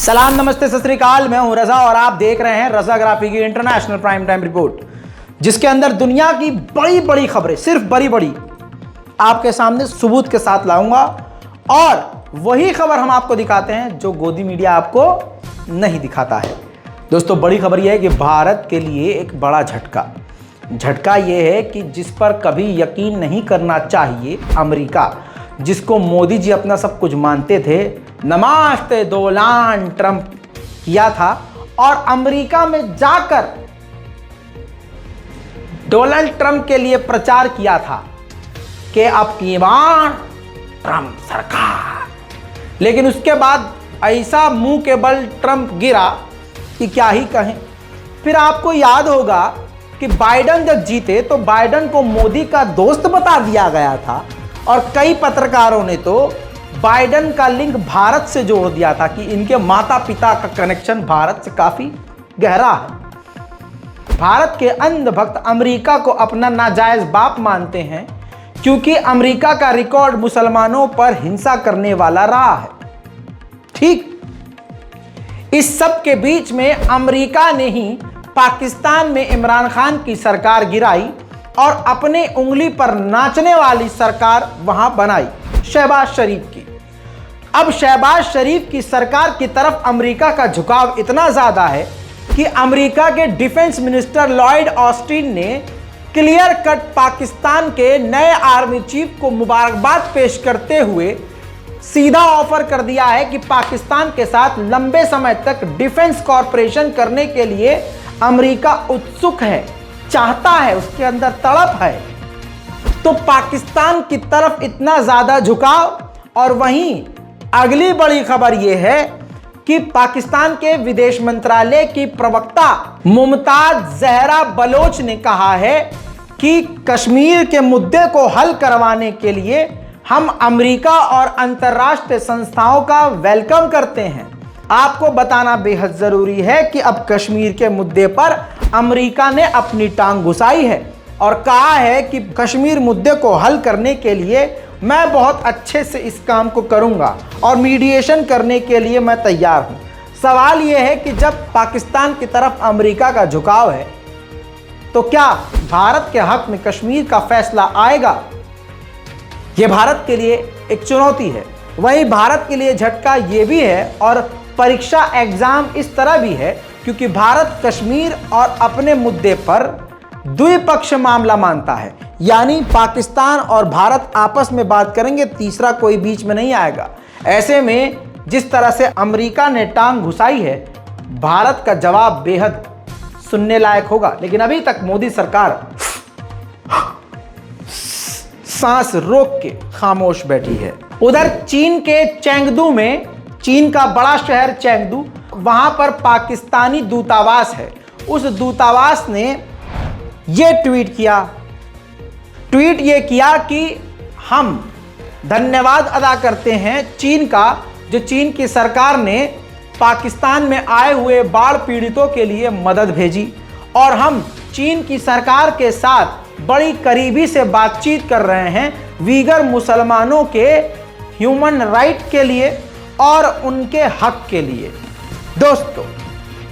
सलाम, नमस्ते, सत श्री अकाल। मैं हूं रजा और आप देख रहे हैं रजाग्राफी की इंटरनेशनल प्राइम टाइम रिपोर्ट, जिसके अंदर दुनिया की बड़ी बड़ी खबरें, सिर्फ बड़ी बड़ी, आपके सामने सबूत के साथ लाऊंगा। और वही खबर हम आपको दिखाते हैं जो गोदी मीडिया आपको नहीं दिखाता है। दोस्तों, बड़ी खबर यह है कि भारत के लिए एक बड़ा झटका यह है कि जिस पर कभी यकीन नहीं करना चाहिए, अमेरिका, जिसको मोदी जी अपना सब कुछ मानते थे, नमस्ते डोनाल्ड ट्रंप किया था और अमेरिका में जाकर डोनाल्ड ट्रंप के लिए प्रचार किया था कि अब की बार ट्रंप सरकार। लेकिन उसके बाद ऐसा मुंह के बल ट्रंप गिरा कि क्या ही कहें। फिर आपको याद होगा कि बाइडेन जब जीते तो बाइडेन को मोदी का दोस्त बता दिया गया था और कई पत्रकारों ने तो बाइडेन का लिंक भारत से जोड़ दिया था कि इनके माता पिता का कनेक्शन भारत से काफी गहरा है। भारत के अंधभक्त अमेरिका को अपना नाजायज बाप मानते हैं क्योंकि अमेरिका का रिकॉर्ड मुसलमानों पर हिंसा करने वाला रहा है। ठीक इस सब के बीच में अमेरिका ने ही पाकिस्तान में इमरान खान की सरकार गिराई और अपने उंगली पर नाचने वाली सरकार वहां बनाई, शहबाज शरीफ की। अब शहबाज शरीफ की सरकार की तरफ अमेरिका का झुकाव इतना ज्यादा है कि अमेरिका के डिफेंस मिनिस्टर लॉयड ऑस्टिन ने क्लियर कट पाकिस्तान के नए आर्मी चीफ को मुबारकबाद पेश करते हुए सीधा ऑफर कर दिया है कि पाकिस्तान के साथ लंबे समय तक डिफेंस कॉर्पोरेशन करने के लिए अमेरिका उत्सुक है, चाहता है, उसके अंदर तड़प है। तो पाकिस्तान की तरफ इतना ज्यादा झुकाव। और वहीं अगली बड़ी खबर यह है कि पाकिस्तान के विदेश मंत्रालय की प्रवक्ता मुमताज जहरा बलोच ने कहा है कि कश्मीर के मुद्दे को हल करवाने के लिए हम अमेरिका और अंतर्राष्ट्रीय संस्थाओं का वेलकम करते हैं। आपको बताना बेहद जरूरी है कि अब कश्मीर के मुद्दे पर अमेरिका ने अपनी टांग घुसाई है और कहा है कि कश्मीर मुद्दे को हल करने के लिए मैं बहुत अच्छे से इस काम को करूंगा और मीडिएशन करने के लिए मैं तैयार हूं। सवाल यह है कि जब पाकिस्तान की तरफ अमेरिका का झुकाव है तो क्या भारत के हक में कश्मीर का फैसला आएगा? यह भारत के लिए एक चुनौती है। वहीं भारत के लिए झटका यह भी है और परीक्षा एग्जाम इस तरह भी है क्योंकि भारत कश्मीर और अपने मुद्दे पर द्विपक्षीय मामला मानता है, यानी पाकिस्तान और भारत आपस में बात करेंगे, तीसरा कोई बीच में नहीं आएगा। ऐसे में जिस तरह से अमेरिका ने टांग घुसाई है, भारत का जवाब बेहद सुनने लायक होगा। लेकिन अभी तक मोदी सरकार सांस रोक के खामोश बैठी है। उधर चीन के चेंगडू में, चीन का बड़ा शहर चेंगडू, वहां पर पाकिस्तानी दूतावास है। उस दूतावास ने यह ट्वीट किया कि हम धन्यवाद अदा करते हैं चीन का, जो चीन की सरकार ने पाकिस्तान में आए हुए बाढ़ पीड़ितों के लिए मदद भेजी और हम चीन की सरकार के साथ बड़ी करीबी से बातचीत कर रहे हैं वीगर मुसलमानों के ह्यूमन राइट के लिए और उनके हक के लिए। दोस्तों,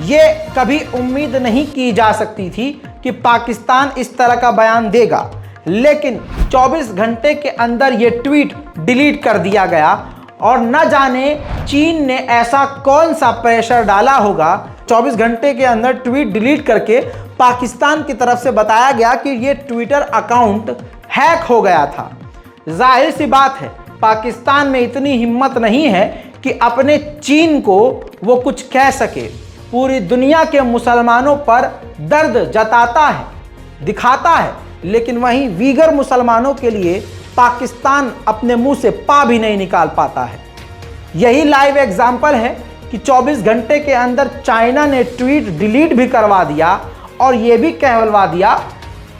ये कभी उम्मीद नहीं की जा सकती थी कि पाकिस्तान इस तरह का बयान देगा, लेकिन 24 घंटे के अंदर ये ट्वीट डिलीट कर दिया गया और न जाने चीन ने ऐसा कौन सा प्रेशर डाला होगा। 24 घंटे के अंदर ट्वीट डिलीट करके पाकिस्तान की तरफ से बताया गया कि ये ट्विटर अकाउंट हैक हो गया था। जाहिर सी बात है, पाकिस्तान में इतनी हिम्मत नहीं है कि अपने चीन को वो कुछ कह सके। पूरी दुनिया के मुसलमानों पर दर्द जताता है, दिखाता है, लेकिन वहीं वीगर मुसलमानों के लिए पाकिस्तान अपने मुंह से पा भी नहीं निकाल पाता है। यही लाइव एग्जाम्पल है कि 24 घंटे के अंदर चाइना ने ट्वीट डिलीट भी करवा दिया और यह भी कहलवा दिया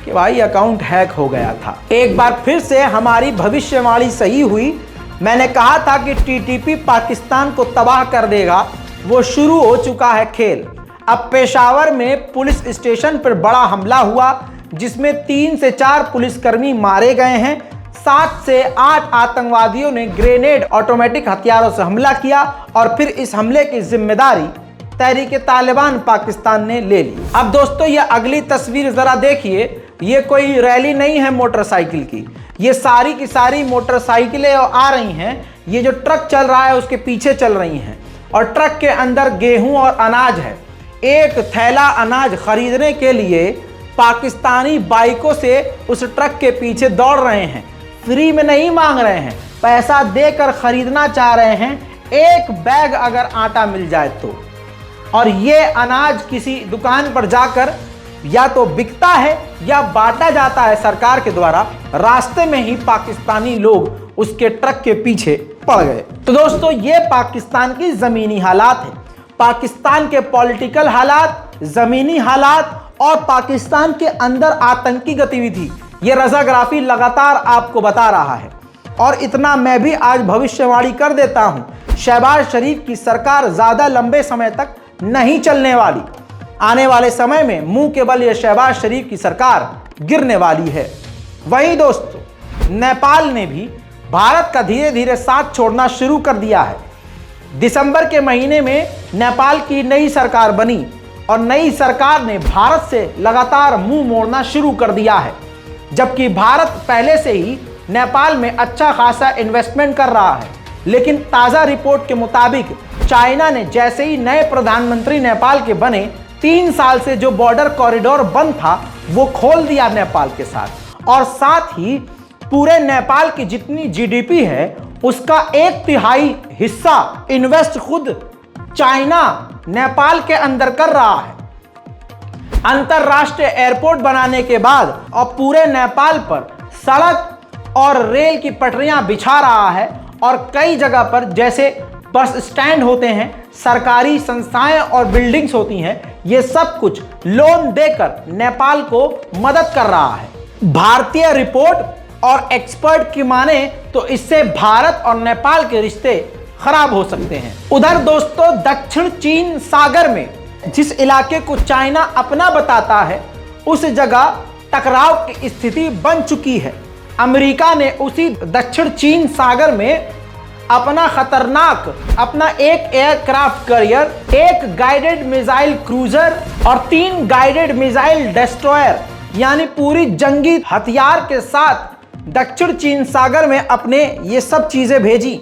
कि भाई अकाउंट हैक हो गया था। एक बार फिर से हमारी भविष्यवाणी सही हुई। मैंने कहा था कि टीटीपी पाकिस्तान को तबाह कर देगा, वो शुरू हो चुका है खेल। अब पेशावर में पुलिस स्टेशन पर बड़ा हमला हुआ जिसमें 3 से 4 पुलिसकर्मी मारे गए हैं, 7 से 8 आतंकवादियों ने ग्रेनेड ऑटोमेटिक हथियारों से हमला किया और फिर इस हमले की जिम्मेदारी तहरीक-ए-तालिबान पाकिस्तान ने ले ली। अब दोस्तों ये अगली तस्वीर जरा देखिए, ये कोई रैली नहीं है मोटरसाइकिल की, ये सारी की सारी मोटरसाइकिलें आ रही हैं, ये जो ट्रक चल रहा है उसके पीछे चल रही हैं और ट्रक के अंदर गेहूं और अनाज है। एक थैला अनाज खरीदने के लिए पाकिस्तानी बाइकों से उस ट्रक के पीछे दौड़ रहे हैं, फ्री में नहीं मांग रहे हैं, पैसा देकर खरीदना चाह रहे हैं, एक बैग अगर आटा मिल जाए तो। और ये अनाज किसी दुकान पर जाकर या तो बिकता है या बांटा जाता है सरकार के द्वारा। रास्ते में ही पाकिस्तानी लोग उसके ट्रक के पीछे पड़ गए। तो दोस्तों ये पाकिस्तान की जमीनी हालात है, पाकिस्तान के पॉलिटिकल हालात, जमीनी हालात और पाकिस्तान के अंदर आतंकी गतिविधि, ये रजाग्राफी लगातार आपको बता रहा है। और इतना मैं भी आज भविष्यवाणी कर देता हूं, शहबाज शरीफ की सरकार ज्यादा लंबे समय तक नहीं चलने वाली। आने वाले समय में मुंह के बल ये शहबाज शरीफ की सरकार गिरने वाली है। वहीं दोस्तों नेपाल ने भी भारत का धीरे धीरे साथ छोड़ना शुरू कर दिया है। दिसंबर के महीने में नेपाल की नई सरकार बनी और नई सरकार ने भारत से लगातार मुंह मोड़ना शुरू कर दिया है, जबकि भारत पहले से ही नेपाल में अच्छा खासा इन्वेस्टमेंट कर रहा है। लेकिन ताज़ा रिपोर्ट के मुताबिक चाइना ने जैसे ही नए प्रधानमंत्री नेपाल के बने, 3 साल से जो बॉर्डर कॉरिडोर बंद था वो खोल दिया नेपाल के साथ, और साथ ही पूरे नेपाल की जितनी जीडीपी है उसका 1/3 हिस्सा इन्वेस्ट खुद चाइना नेपाल के अंदर कर रहा है। अंतरराष्ट्रीय एयरपोर्ट बनाने के बाद और पूरे नेपाल पर सड़क और रेल की पटरियां बिछा रहा है और कई जगह पर जैसे बस स्टैंड होते हैं, सरकारी संस्थाएं और बिल्डिंग्स होती हैं, ये सब कुछ लोन देकर नेपाल को मदद कर रहा है। भारतीय रिपोर्ट और एक्सपर्ट की माने तो इससे भारत और नेपाल के रिश्ते खराब हो सकते हैं। उधर दोस्तों दक्षिण चीन सागर में जिस इलाके को चाइना अपना बताता है उस जगह टकराव की स्थिति बन चुकी है। अमेरिका ने उसी दक्षिण चीन सागर में अपना एक aircraft carrier, 1 guided missile cruiser और 3 गाइडेड मिसाइल डिस्ट्रॉयर यानी पूरी जंगी हथियार के साथ दक्षिण चीन सागर में अपने ये सब चीजें भेजी।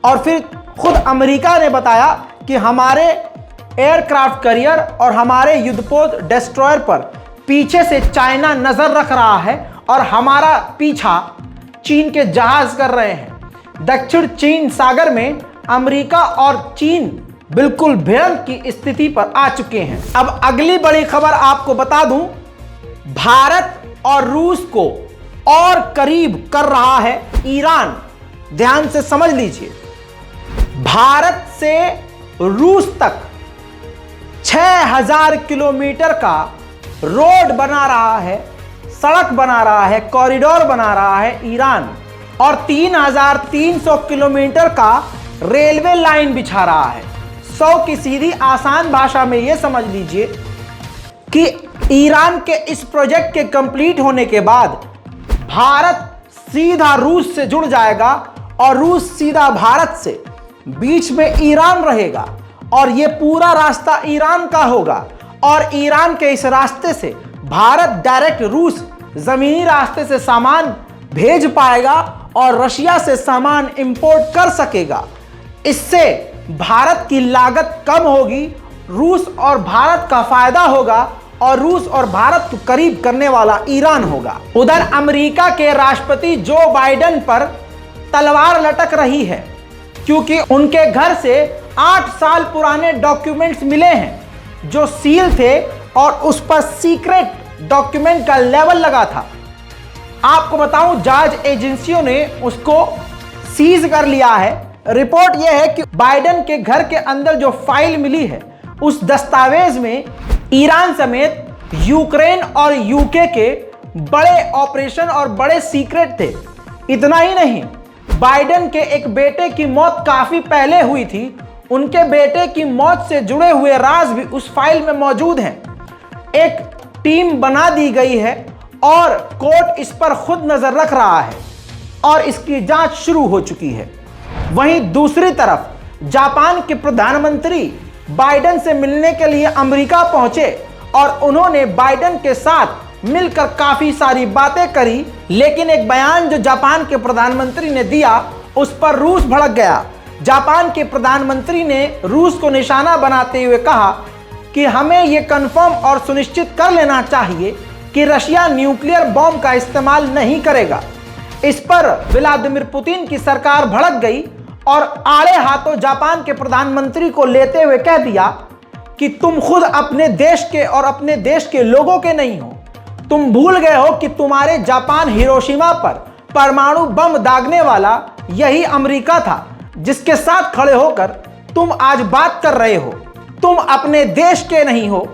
और फिर खुद अमेरिका ने बताया कि हमारे एयरक्राफ्ट कैरियर और हमारे युद्धपोत डिस्ट्रॉयर पर पीछे से चाइना नजर रख रहा है और हमारा पीछा चीन के जहाज कर रहे हैं। दक्षिण चीन सागर में अमेरिका और चीन बिल्कुल भिड़ंत की स्थिति पर आ चुके हैं। अब अगली बड़ी खबर आपको बता दूं, भारत और रूस को और करीब कर रहा है ईरान। ध्यान से समझ लीजिए, भारत से रूस तक 6000 किलोमीटर का रोड बना रहा है, सड़क बना रहा है, कॉरिडोर बना रहा है ईरान, और 3300 किलोमीटर का रेलवे लाइन बिछा रहा है। 100 की सीधी आसान भाषा में यह समझ लीजिए कि ईरान के इस प्रोजेक्ट के कंप्लीट होने के बाद भारत सीधा रूस से जुड़ जाएगा और रूस सीधा भारत से, बीच में ईरान रहेगा और यह पूरा रास्ता ईरान का होगा। और ईरान के इस रास्ते से भारत डायरेक्ट रूस जमीनी रास्ते से सामान भेज पाएगा और रशिया से सामान इंपोर्ट कर सकेगा। इससे भारत की लागत कम होगी, रूस और भारत का फायदा होगा और रूस और भारत को करीब करने वाला ईरान होगा। उधर अमेरिका के राष्ट्रपति जो बाइडेन पर तलवार लटक रही है, क्योंकि उनके घर से 8 साल पुराने डॉक्यूमेंट्स मिले हैं जो सील थे और उस पर सीक्रेट डॉक्यूमेंट का लेवल लगा था। आपको बताऊं, जांच एजेंसियों ने उसको सीज कर लिया है। रिपोर्ट यह है कि बाइडेन के घर के अंदर जो फाइल मिली है उस दस्तावेज में ईरान समेत यूक्रेन और यूके के बड़े ऑपरेशन और बड़े सीक्रेट थे। इतना ही नहीं, बाइडेन के एक बेटे की मौत काफी पहले हुई थी, उनके बेटे की मौत से जुड़े हुए राज भी उस फाइल में मौजूद हैं। एक टीम बना दी गई है और कोर्ट इस पर खुद नजर रख रहा है। और इसकी जांच शुरू हो चुकी है। वहीं दूसरी तरफ जापान के प्रधानमंत्री बाइडेन से मिलने के लिए अमेरिका पहुंचे और उन्होंने बाइडेन के साथ मिलकर काफी सारी बातें करी, लेकिन एक बयान जो जापान के प्रधानमंत्री ने दिया उस पर रूस भड़क गया। जापान के प्रधानमंत्री ने रूस को निशाना बनाते हुए कहा कि हमें यह कंफर्म और सुनिश्चित कर लेना चाहिए कि रशिया न्यूक्लियर बॉम्ब का इस्तेमाल नहीं करेगा। इस पर व्लादिमीर पुतिन की सरकार भड़क गई और आड़े हाथों जापान के प्रधानमंत्री को लेते हुए कह दिया कि तुम खुद अपने देश के और अपने देश के लोगों के नहीं हो। तुम भूल गए हो कि तुम्हारे जापान हिरोशिमा पर परमाणु बम दागने वाला यही अमेरिका था, जिसके साथ खड़े होकर तुम आज बात कर रहे हो। तुम अपने देश के नहीं हो,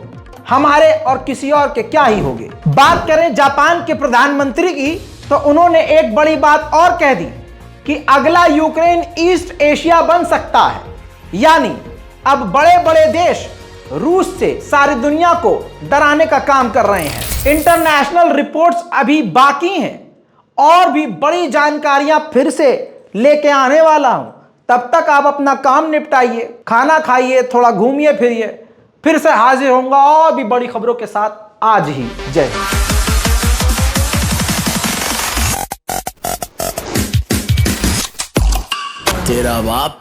हमारे और किसी और के क्या ही होगे। बात करें जापान के प्रधानमंत्री की तो उन्होंने एक बड़ी बात और कह दी कि अगला यूक्रेन ईस्ट एशिया बन सकता है, यानी अब बड़े बड़े देश रूस से सारी दुनिया को डराने का काम कर रहे हैं। इंटरनेशनल रिपोर्ट्स अभी बाकी हैं और भी बड़ी जानकारियां फिर से लेके आने वाला हूं। तब तक आप अपना काम निपटाइए, खाना खाइए, थोड़ा घूमिए फिरिए, फिर से हाजिर होऊंगा और भी बड़ी खबरों के साथ आज ही। जय हिंद। तेरा बाप